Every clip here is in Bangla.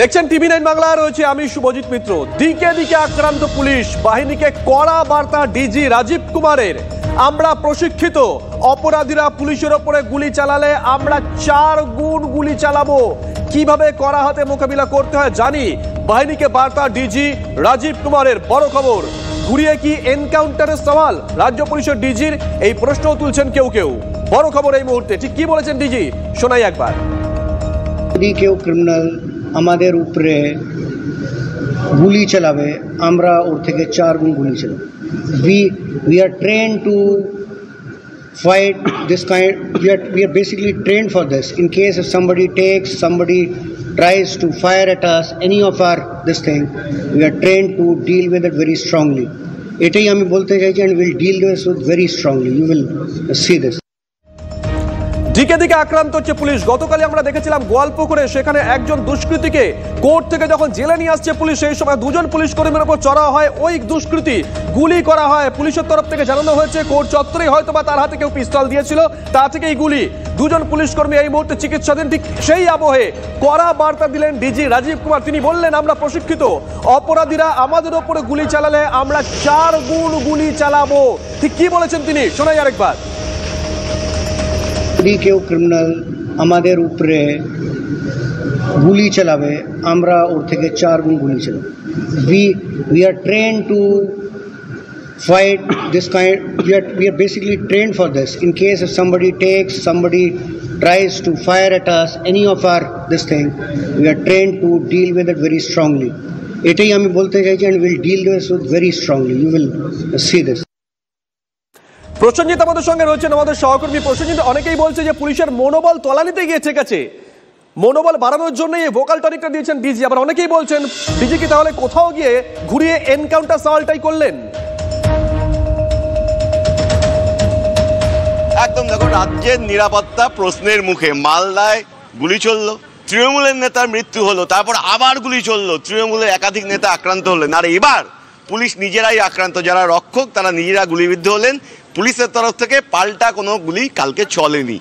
দেখছেন টিভি9 বাংলা, রয়েছে আমি শুভজিৎ মিত্র। দিকে দিকে আক্রান্ত পুলিশ বাহিনীকে কড়া বার্তা ডিজি রাজীব কুমারের। আমরা প্রশিক্ষিত, অপরাধীরা পুলিশের ওপরে গুলি চালালে আমরা 4 গুণ গুলি চালাবো। কিভাবে কড়া হাতে মোকাবিলা করতে হয় জানি, বাহিনীকে বার্তা ডিজি রাজীব কুমারের। বড় খবর, ঘুরিয়ে কি এনকাউন্টারের সওয়াল? রাজ্য পুলিশের ডিজির এই প্রশ্ন তুলছেন কেউ কেউ। বড় খবর এই মুহূর্তে, ঠিক কি বলেছেন ডিজি শোনাই একবার। যদি কেউ ক্রিমিনাল আমাদের উপরে গুলি চালাবে, আমরা ওর থেকে 4 গুণ গুলি চালাবো। We are trained to fight this kind. We are basically trained for this. In case if somebody tries to fire at us, any of our this thing, we are trained to deal with it very strongly. এটাই আমি বলতে চাইছি, and we'll deal with it very strongly. You will see this. দিকে দিকে আক্রান্ত হচ্ছে পুলিশ। গতকালই আমরা দেখেছিলাম গোয়ালপুকুরে, সেখানে একজন দুষ্কৃতীকে কোর্ট থেকে যখন জেলে নিয়ে আসছে পুলিশ, সেই সময় 2 জন পুলিশ কর্মীর উপর চড়া হয় ওই দুষ্কৃতী, গুলি করা হয়। পুলিশের তরফ থেকে জানানো হয়েছে কোর্ট চত্বরেই হয়তো বা তার হাতে কেউ পিস্তল দিয়েছিল, তা থেকেই গুলি। 2 জন পুলিশ কর্মী এই মুহূর্তে চিকিৎসাধীন। ঠিক সেই আবহে কড়া বার্তা দিলেন ডিজি রাজীব কুমার। তিনি বললেন, আমরা প্রশিক্ষিত, অপরাধীরা আমাদের ওপরে গুলি চালালে আমরা 4 গুণ গুলি চালাবো। ঠিক কি বলেছেন তিনি শোনাই আরেকবার। যদি কেউ ক্রিমিনাল আমাদের উপরে গুলি চালাবে, আমরা ওর থেকে 4 গুণ গুলি চালাবো। We are trained to fight this kind. We are basically trained for this. In case if somebody tries to fire at us, any of our this thing, we are trained to deal with it very strongly. এটাই আমি বলতে চাইছি, and we'll deal with it very strongly. You will see this. Prosenjit আমাদের সঙ্গে রয়েছেন, আমাদের সহকর্মী। প্রসেনজিৎ, অনেকেই বলছে যে পুলিশের মনোবল তলানিতে গিয়ে ঠেকেছে, মনোবল বাড়ানোর জন্য এই ভোকাল টনিকটা দিয়েছেন ডিজি। আবার অনেকেই বলছেন ডিজি কি তাহলে কোথাও গিয়ে ঘুরিয়ে এনকাউন্টার সওয়ালটাই করলেন? একদম দেখো, রাজ্যের নিরাপত্তা প্রশ্নের মুখে। মালদায় গুলি চললো, তৃণমূলের নেতার মৃত্যু হলো, তারপর আবার গুলি চললো, তৃণমূলের একাধিক নেতা আক্রান্ত হলেন। আর এবার পুলিশ নিজেরাই আক্রান্ত, যারা রক্ষক তারা নিজেরা গুলিবিদ্ধ হলেন। পুলিশের তরফ থেকে পাল্টা কোনো গুলি কালকে চলেনি।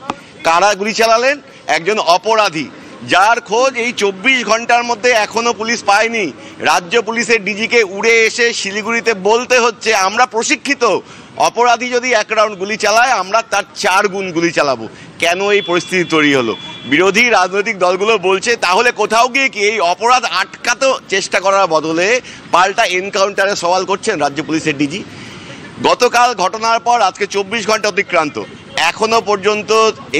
কারা গুলি চালালেন? একজন অপরাধী, যার খোঁজ এই 24 ঘন্টার মধ্যে এখনো পুলিশ পায়নি। রাজ্য পুলিশের ডিজিকে উড়ে এসে শিলিগুড়িতে বলতে হচ্ছে, আমরা প্রশিক্ষিত, অপরাধী যদি 1 রাউন্ড গুলি চালায় আমরা তার 4 গুণ গুলি চালাবো। কেন এই পরিস্থিতি তৈরি হলো? বিরোধী রাজনৈতিক দলগুলো বলছে তাহলে কোথাও গিয়ে কি এই অপরাধ আটকাতে চেষ্টা করার বদলে পাল্টা এনকাউন্টারে সওয়াল করছেন রাজ্য পুলিশের ডিজি। গতকাল ঘটনার পর আজকে 24 ঘন্টা অতিক্রান্ত, এখনো পর্যন্ত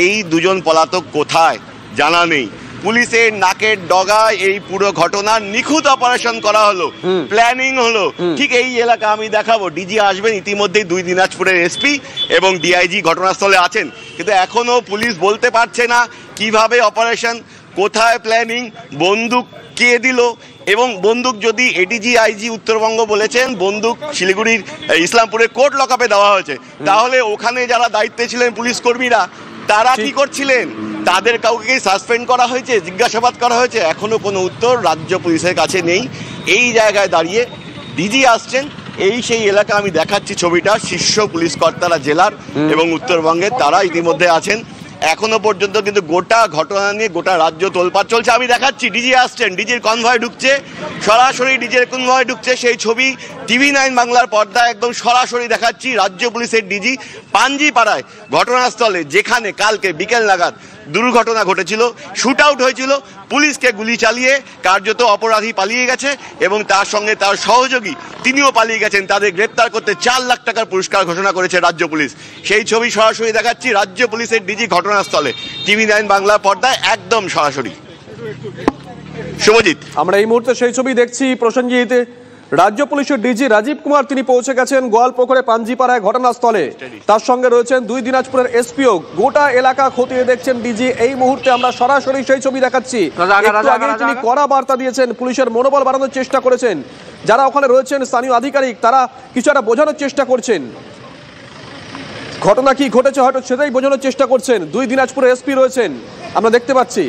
এই 2 জন পলাতক কোথায় জানা নেই। পুলিশের নাকের ডগায় এই পুরো ঘটনার নিখুঁত অপারেশন করা হলো, প্ল্যানিং হলো। ঠিক এই এলাকা আমি দেখাবো, ডিজি আসবেন, ইতিমধ্যেই 2 দিনাজপুরের এসপি এবং ডিআইজি ঘটনাস্থলে আছেন, কিন্তু এখনো পুলিশ বলতে পারছে না কিভাবে অপারেশন, কোথায় প্ল্যানিং, বন্দুক কে দিল। এবং বন্দুক যদি এডিজি আইজি উত্তরবঙ্গ বলেছেন বন্দুক শিলিগুড়ির ইসলামপুরের কোর্ট লকআপে দেওয়া হয়েছে, তাহলে ওখানে যারা দায়িত্বে ছিলেন পুলিশ কর্মীরা তারা কি করছিলেন? তাদের কাউকে সাসপেন্ড করা হয়েছে, জিজ্ঞাসাবাদ করা হয়েছে? এখনো কোনো উত্তর রাজ্য পুলিশের কাছে নেই। এই জায়গায় দাঁড়িয়ে ডিজি আসছেন, এই সেই এলাকা আমি দেখাচ্ছি ছবিটা। শীর্ষ পুলিশ কর্তারা জেলার এবং উত্তরবঙ্গের তারা ইতিমধ্যে আছেন। এখনো পর্যন্ত কিন্তু গোটা ঘটনা নিয়ে গোটা রাজ্য তোলপাড় চলছে। আমি দেখাচ্ছি ডিজি আসছেন, ডিজির কনভয় ঢুকছে, সরাসরি ডিজির কনভয় ঢুকছে। সেই ছবি টিভি9 বাংলার পর্দায় একদম সরাসরি দেখাচ্ছি। রাজ্য পুলিশের ডিজি পাঞ্জিপাড়ায় ঘটনাস্থলে, যেখানে কালকে বিকেল নাগাদ দুর্ঘটনা ঘটেছিল, শুট আউট হয়েছিল, পুলিশকে গুলি চালিয়ে কার্যত অপরাধী পালিয়ে গেছে এবং তার সঙ্গে তার সহযোগী তিনিও পালিয়ে গেছেন। তাদের গ্রেপ্তার করতে 4 লাখ টাকার পুরস্কার ঘোষণা করেছে রাজ্য পুলিশ। সেই ছবি সরাসরি দেখাচ্ছি রাজ্য পুলিশের ডিজি ঘটনাস্থলে, টিভি9 বাংলার পর্দায় একদম সরাসরি। শুভজিৎ, আমরা এই মুহূর্তে সেই ছবি দেখছি। প্রসেনজিৎ, রাজ্য পুলিশের ডিজি রাজীব কুমার তিনি পৌঁছে গেছেন গোয়ালপুকুরে পাঞ্জিপাড়ায় ঘটনাস্থলে। তার সঙ্গে রয়েছেন 2 দিনাজপুরের এসপিও। গোটা এলাকা খতিয়ে দেখছেন ডিজি। এই মুহূর্তে আমরা সরাসরি সেই ছবি দেখাচ্ছি। তিনি কড়া বার্তা দিয়েছেন, পুলিশের মনোবল বাড়ানোর চেষ্টা করেছেন। যারা ওখানে রয়েছেন স্থানীয় আধিকারিক, তারা কিছু একটা বোঝানোর চেষ্টা করছেন, ঘটনা কি ঘটেছে হয়তো সেটাই বোঝানোর চেষ্টা করছেন। 2 দিনাজপুরের এসপি রয়েছেন, আমরা দেখতে পাচ্ছি।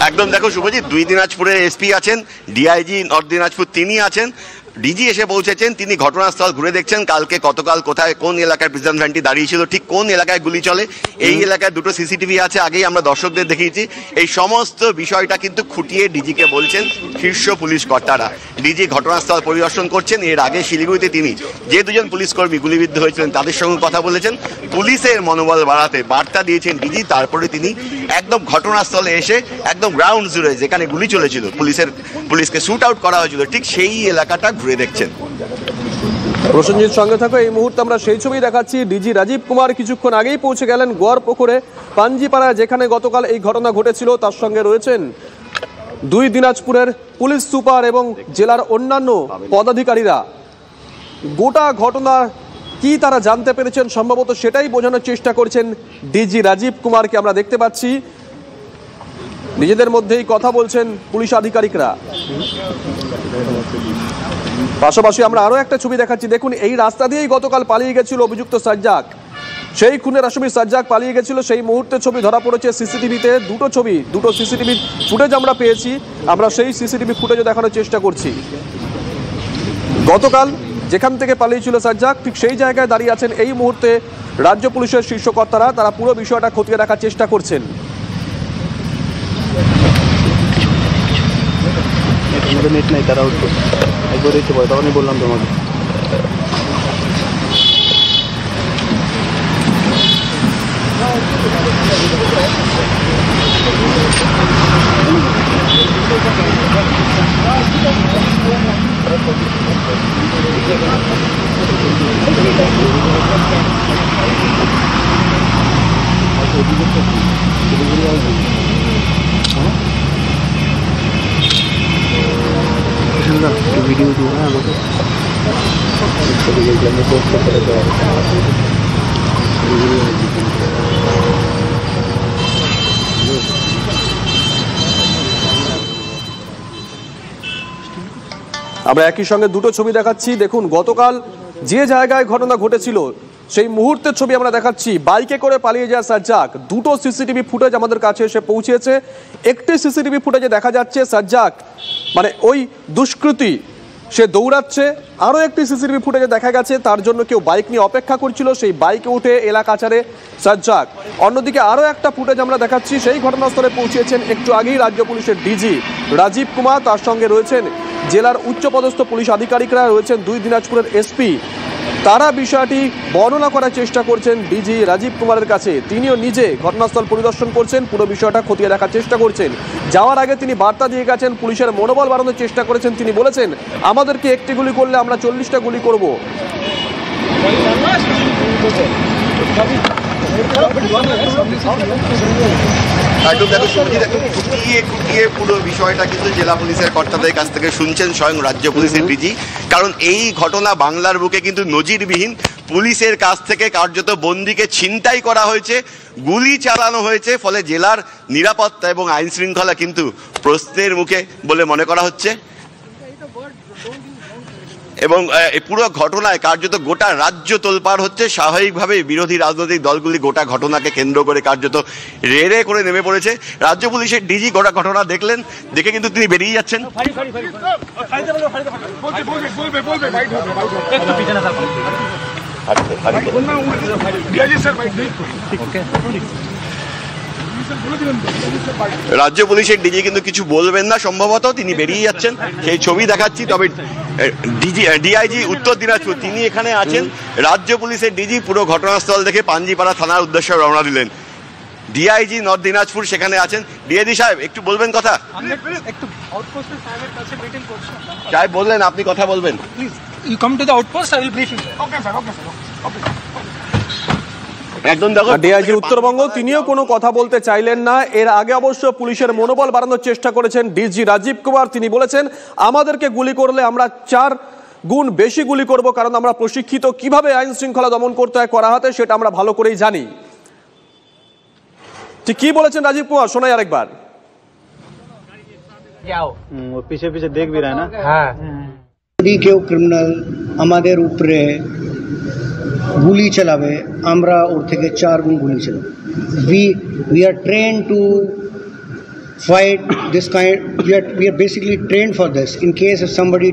একদম দেখো শুভজিৎ, 2 দিনাজপুরের এসপি আছেন, ডিআইজি নর্থ দিনাজপুর তিনি আছেন। ডিজি এসে পৌঁছেছেন, তিনি ঘটনাস্থল ঘুরে দেখছেন কালকে গতকাল কোথায় কোন এলাকায় প্রিজন ভ্যানটি দাঁড়িয়েছিল, ঠিক কোন এলাকায় গুলি চলে, এই এলাকায় দুটো সিসিটিভি আছে, আগেই আমরা দর্শকদের দেখিয়েছি। এই সমস্ত বিষয়টা কিন্তু খুঁটিয়ে ডিজিকে বলছেন শীর্ষ পুলিশ কর্তারা। ডিজি ঘটনাস্থল পরিদর্শন করছেন। এর আগে শিলিগুড়িতে তিনি যে দুজন পুলিশ কর্মী গুলিবিদ্ধ হয়েছিলেন তাদের সঙ্গে কথা বলেছেন, পুলিশের মনোবল বাড়াতে বার্তা দিয়েছেন ডিজি। তারপরে তিনি একদম ঘটনাস্থলে এসে একদম গ্রাউন্ড জিরো যেখানে গুলি চলেছিল, পুলিশকে শুট আউট করা হয়েছিল, ঠিক সেই এলাকাটা ঘুরে দেখছেন। প্রসেনজিৎ সঙ্গে থাকো। এই মুহূর্তে আমরা সেই ছবি দেখাচ্ছি। ডিজি রাজীব কুমার কিছুক্ষণ আগেই পৌঁছে গেলেন গোয়ালপুকুরে পাঞ্জিপাড়ায়, যেখানে গতকাল এই ঘটনা ঘটেছিল। তার সঙ্গে রয়েছেন দুই দিনাজপুরের পুলিশ সুপার এবং জেলার অন্যান্য পদাধিকারীরা। গোটা ঘটনা কি তারা জানতে পেরেছেন সম্ভবত সেটাই বোঝানোর চেষ্টা করছেন ডিজি রাজীব কুমারকে আমরা দেখতে পাচ্ছি। নিজেদের মধ্যেই কথা বলছেন পুলিশ আধিকারিকরা। পাশাপাশি আমরা আরো একটা ছবি দেখাচ্ছি। দেখুন, এই রাস্তা দিয়েই গতকাল পালিয়ে গেছিল অভিযুক্ত সাজ্জাক। সেই খুনের আসামি সাজ্জাক পালিয়ে গেছিল, সেই মুহূর্তের ছবি ধরা পড়েছে সিসিটিভিতে। দুটো সিসিটিভি ফুটেজ আমরা পেয়েছি, আমরা সেই সিসিটিভি ফুটেজও দেখানোর চেষ্টা করছি। গতকাল যেখান থেকে পালিয়েছিল সাজ্জাক, ঠিক সেই জায়গায় দাঁড়িয়ে আছেন এই মুহূর্তে রাজ্য পুলিশের শীর্ষ কর্তারা। তারা পুরো বিষয়টা খতিয়ে দেখার চেষ্টা করছেন। নেট নাই, তারা একবার এসে পড়ে, তখনই বললাম তোমাকে। ভিডিও দিও না আমাকে, আমরা একই সঙ্গে দুটো ছবি দেখাচ্ছি। দেখুন, গতকাল যে জায়গায় ঘটনা ঘটেছিল সেই মুহূর্তের ছবি আমরা দেখাচ্ছি। বাইকে করে পালিয়ে যায় সাজ্জাক। দুটো সিসিটিভি ফুটেজ আমাদের কাছে এসে পৌঁছেছে। একটি সিসিটিভি ফুটেজে দেখা যাচ্ছে সাজ্জাক মানে ওই দুষ্কৃতী সে দৌড়াচ্ছে। আরও একটি সিসিটিভি ফুটেজে দেখা গেছে তার জন্য কেউ বাইক নিয়ে অপেক্ষা করছিল, সেই বাইকে উঠে এলাকা ছাড়ে সাজ্জাক। অন্যদিকে আরও একটা ফুটেজ আমরা দেখাচ্ছি। সেই ঘটনাস্থলে পৌঁছেছেন একটু আগেই রাজ্য পুলিশের ডিজি রাজীব কুমার। তার সঙ্গে রয়েছেন জেলার উচ্চপদস্থ পুলিশ আধিকারিকরা, রয়েছেন দুই দিনাজপুরের এসপি। তারা বিষয়টি বর্ণনা করার চেষ্টা করছেন ডিজি রাজীব কুমারের কাছে। তিনিও নিজে ঘটনাস্থল পরিদর্শন করছেন, পুরো বিষয়টা খতিয়ে দেখার চেষ্টা করছেন। যাওয়ার আগে তিনি বার্তা দিয়ে গেছেন, পুলিশের মনোবল বাড়ানোর চেষ্টা করেছেন। তিনি বলেছেন, আমাদেরকে একটি গুলি করলে আমরা 40টা গুলি করব। খুঁটিয়ে পুরো বিষয়টা কিন্তু জেলা পুলিশের কর্তাদের কাছ থেকে শুনছেন স্বয়ং রাজ্য পুলিশের ডিজি। কারণ এই ঘটনা বাংলার বুকে কিন্তু নজিরবিহীন। পুলিশের কাছ থেকে কার্যত বন্দীকে ছিনতাই করা হয়েছে, গুলি চালানো হয়েছে, ফলে জেলার নিরাপত্তা এবং আইন শৃঙ্খলা কিন্তু প্রশ্নের মুখে বলে মনে করা হচ্ছে। এবং পুরো ঘটনায় কার্যত গোটা রাজ্য তোলপাড় হচ্ছে। স্বাভাবিকভাবে বিরোধী রাজনৈতিক দলগুলি গোটা ঘটনাকে কেন্দ্র করে কার্যত রেড়ে করে নেমে পড়েছে। রাজ্য পুলিশের ডিজি গোটা ঘটনা দেখলেন, দেখে কিন্তু তিনি বেরিয়ে যাচ্ছেন। রাজ্য পুলিশের ডিজি কিন্তু কিছু বলবেন না, সম্ভবত তিনি বেরিয়ে যাচ্ছেন, সেই ছবি দেখাচ্ছি। তবে ডিআইজি উত্তর দিনাজপুর তিনি এখানে আছেন। রাজ্য পুলিশের ডিজি পুরো ঘটনাস্থল দেখে পাঞ্জিপাড়া থানার উদ্দেশ্যে রওনা দিলেন। ডিআইজি নর্থ দিনাজপুর সেখানে আছেন। ডিআইজি সাহেব একটু বলবেন কথা? সাহেব বললেন, আপনি কথা বলবেন। You come to the outpost, I will brief you. Okay, sir. একদম দেখো, ডিআইজি উত্তরবঙ্গ তিনিও কোনো কথা বলতে চাইলেন না। এর আগে অবশ্য পুলিশের মনোবল বাড়ানোর চেষ্টা করেছেন ডিজি রাজীব কুমার। তিনি বলেছেন, আমাদেরকে গুলি করলে আমরা 4 গুণ বেশি গুলি করব, কারণ আমরা প্রশিক্ষিত, কিভাবে আইন শৃঙ্খলা দমন করতে হয় করা হাতে সেটা আমরা ভালো করেই জানি। ঠিক কি বলেছেন রাজীব কুমার, শোনাই আরেকবার। वो पीछे पीछे देख भी रहा है ना। हाँ, যদি কেউ ক্রিমিনাল আমাদের উপরে গুলি চালাবে, আমরা ওর থেকে 4 গুণ গুলি চালাবো। We are train to fight this kind. We are basically trained for this. In case if somebody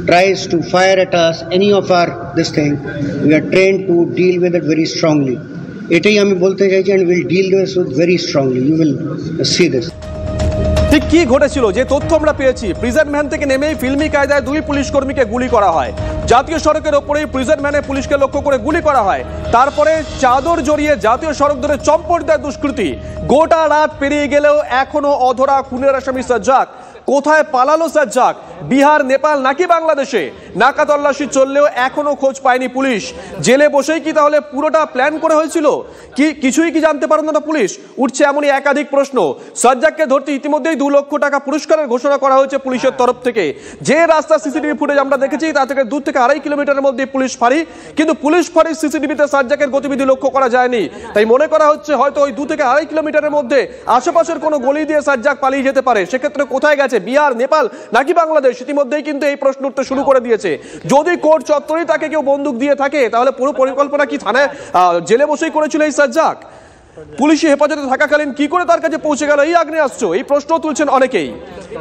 tries to fire at us, any of our this thing, we are trained to deal with it very strongly. এটাই আমি বলতে চাইছি, and we'll deal this with very strongly. You will see this. ঠিক কি ঘটেছিল যে তথ্য আমরা পেয়েছি, প্রিজন ভ্যান থেকে নেমেই ফিল্মি কায়দায় দুই পুলিশ কর্মীকে গুলি করা হয়। জাতীয় সড়কের ওপরেই প্রিজন ভ্যানে পুলিশকে লক্ষ্য করে গুলি করা হয়। তারপরে চাদর জড়িয়ে জাতীয় সড়ক ধরে চম্পট দেয় দুষ্কৃতী। গোটা রাত পেরিয়ে গেলেও এখনো অধরা খুনের আসামি সাজ্জাক। কোথায় পালালো সাজ্জাক? বিহার, নেপাল নাকি বাংলাদেশে? নাকা তল্লাশি চললেও এখনো খোঁজ পায়নি পুলিশ। জেলে বসেই কি তাহলে পুরোটা প্ল্যান করে হয়েছিল? কিছুই কি জানতে পারল না পুলিশ? উঠছে এমনই একাধিক প্রশ্ন। সাজ্জাককে ধরতে ইতিমধ্যেই 2 লক্ষ টাকা পুরস্কারের ঘোষণা করা হয়েছে পুলিশের তরফ থেকে। যে রাস্তা সিসিটিভি ফুটেজ আমরা দেখেছি তা থেকে 2 থেকে 2.5 কিলোমিটারের মধ্যে পুলিশ ফাঁড়ি, কিন্তু পুলিশ ফাঁড়ির সিসিটিভিতে সাজ্জাকের গতিবিধি লক্ষ্য করা যায়নি। তাই মনে করা হচ্ছে হয়তো ওই 2 থেকে 2.5 কিলোমিটারের মধ্যে আশেপাশের কোনো গলি দিয়ে সাজ্জাক পালিয়ে যেতে পারে। সেক্ষেত্রে কোথায় গেছে? বিহার, নেপাল নাকি বাংলাদেশ? ইতিমধ্যেই কিন্তু এই প্রশ্ন উঠতে শুরু করে দিয়েছে। যদি কোর্ট চত্বরেই তাকে কেউ বন্দুক দিয়ে থাকে তাহলে পুরো পরিকল্পনা কি থানায় জেলে বসেই করেছিল এই সাজ্জাক? পুলিশি হেফাজতে থাকাকালীন কি করে তার কাছে পৌঁছে গেল এই আগ্নেয়াস্ত্র? এই প্রশ্ন তুলছেন অনেকেই।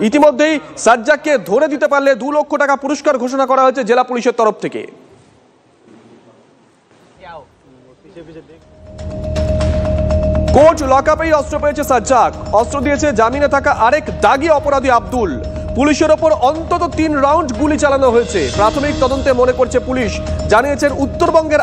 ইতিমধ্যেই সাজ্জাককে ধরে দিতে পারলে 2 লক্ষ টাকা পুরস্কার ঘোষণা করা হয়েছে জেলা পুলিশের তরফ থেকে। কোর্ট লকআপেই অস্ত্র পেয়েছে সাজ্জাক। অস্ত্র দিয়েছে জামিনে থাকা আরেক দাগী অপরাধী আব্দুল। পুলিশের ওপর অন্তত 3 রাউন্ড গুলি চালানো হয়েছে। প্রাথমিক তদন্তে মনে করছে পুলিশ। জানিয়েছেন উত্তরবঙ্গের